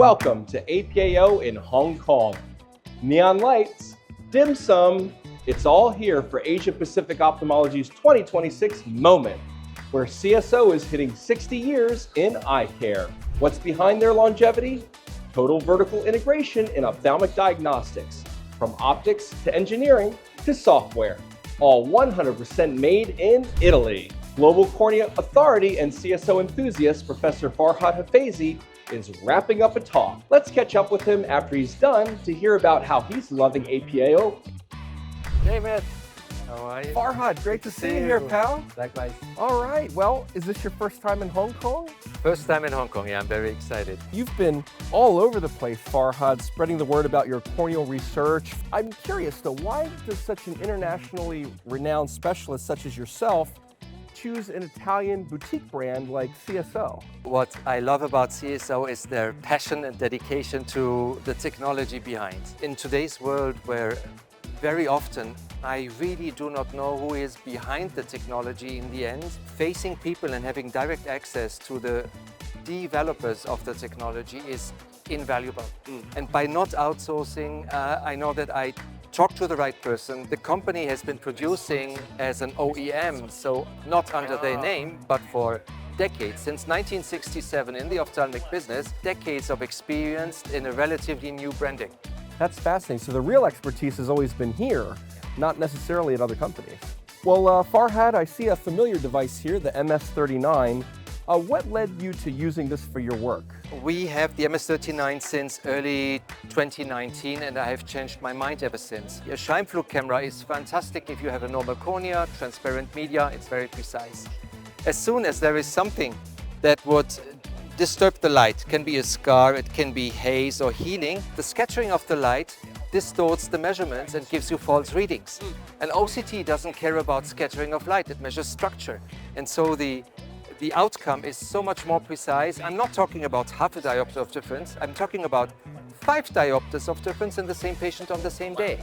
Welcome to APAO in Hong Kong. Neon lights, dim sum, it's all here for Asia Pacific Ophthalmology's 2026 moment, where CSO is hitting 60 years in eye care. What's behind their longevity? Total vertical integration in ophthalmic diagnostics, from optics to engineering to software, all 100% made in Italy. Global cornea authority and CSO enthusiast Professor Farhad Hafezi is wrapping up a talk. Let's catch up with him after he's done to hear about how he's loving APAO. Hey, man. How are you? Farhad, great to see you here, pal. Likewise. All right, well, is this your first time in Hong Kong? First time in Hong Kong, yeah, I'm very excited. You've been all over the place, Farhad, spreading the word about your corneal research. I'm curious, though, why does such an internationally renowned specialist such as yourself choose an Italian boutique brand like CSO? What I love about CSO is their passion and dedication to the technology behind. In today's world where very often I really do not know who is behind the technology in the end, facing people and having direct access to the developers of the technology is invaluable. And by not outsourcing, I know that I talk to the right person. The company has been producing as an OEM, so not under their name, but for decades. Since 1967 in the ophthalmic business, decades of experience in a relatively new branding. That's fascinating. So the real expertise has always been here, not necessarily at other companies. Well, Farhad, I see a familiar device here, the MS39. What led you to using this for your work? We have the MS39 since early 2019 and I have changed my mind ever since. A Scheimpflug camera is fantastic if you have a normal cornea, transparent media, it's very precise. As soon as there is something that would disturb the light, can be a scar, it can be haze or healing, the scattering of the light distorts the measurements and gives you false readings. And OCT doesn't care about scattering of light, it measures structure. And so the outcome is so much more precise. I'm not talking about half a diopter of difference, I'm talking about 5 diopters of difference in the same patient on the same day.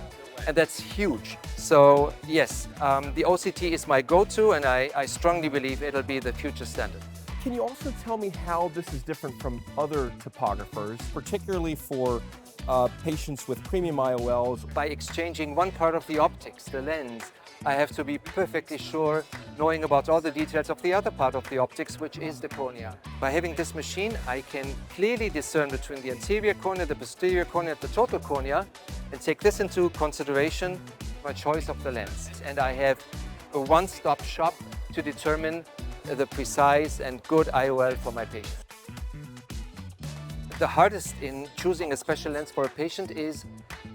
And that's huge. So yes, the OCT is my go-to and I strongly believe it'll be the future standard. Can you also tell me how this is different from other topographers, particularly for patients with premium IOLs? By exchanging one part of the optics, the lens, I have to be perfectly sure, knowing about all the details of the other part of the optics, which is the cornea. By having this machine, I can clearly discern between the anterior cornea, the posterior cornea, and the total cornea, and take this into consideration, my choice of the lens. And I have a one-stop shop to determine the precise and good IOL for my patient. The hardest in choosing a special lens for a patient is,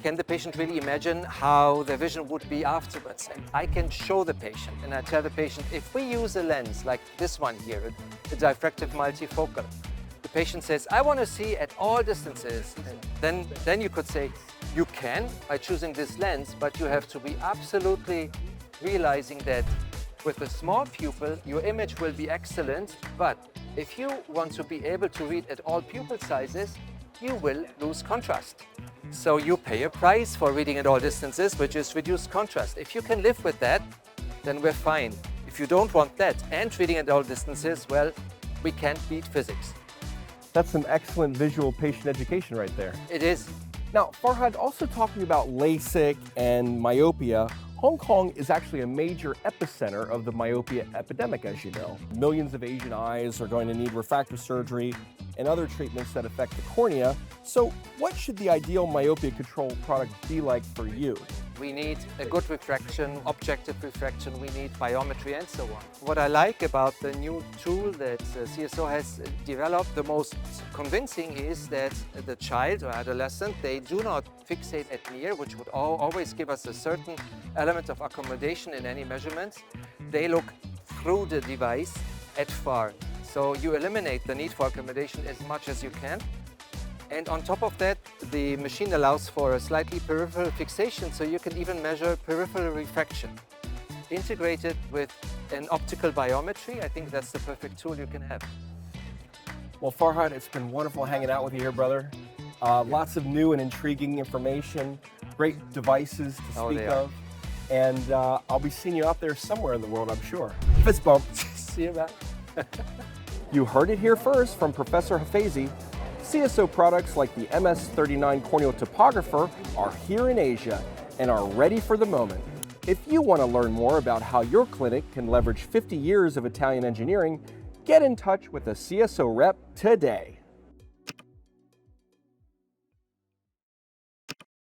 can the patient really imagine how their vision would be afterwards? And I can show the patient and I tell the patient, if we use a lens like this one here, a diffractive multifocal, the patient says, I want to see at all distances. And then you could say, you can by choosing this lens, but you have to be absolutely realizing that with a small pupil, your image will be excellent, but if you want to be able to read at all pupil sizes, you will lose contrast. So you pay a price for reading at all distances, which is reduced contrast. If you can live with that, then we're fine. If you don't want that and reading at all distances, well, we can't beat physics. That's some excellent visual patient education right there. It is. Now, Farhad, also talking about LASIK and myopia, Hong Kong is actually a major epicenter of the myopia epidemic, as you know. Millions of Asian eyes are going to need refractive surgery and other treatments that affect the cornea. So what should the ideal myopia control product be like for you? We need a good refraction, objective refraction, we need biometry and so on. What I like about the new tool that CSO has developed, the most convincing is that the child or adolescent, they do not fixate at near, which would always give us a certain element of accommodation in any measurements. They look through the device at far. So you eliminate the need for accommodation as much as you can. And on top of that, the machine allows for a slightly peripheral fixation, so you can even measure peripheral refraction. Integrated with an optical biometry, I think that's the perfect tool you can have. Well, Farhad, it's been wonderful hanging out with you here, brother. Lots of new and intriguing information, great devices to speak of. And I'll be seeing you out there somewhere in the world, I'm sure. Fist bump. See you, man. You heard it here first from Professor Hafezi. CSO products like the MS39 corneal topographer are here in Asia and are ready for the moment. If you want to learn more about how your clinic can leverage 50 years of Italian engineering, get in touch with a CSO rep today.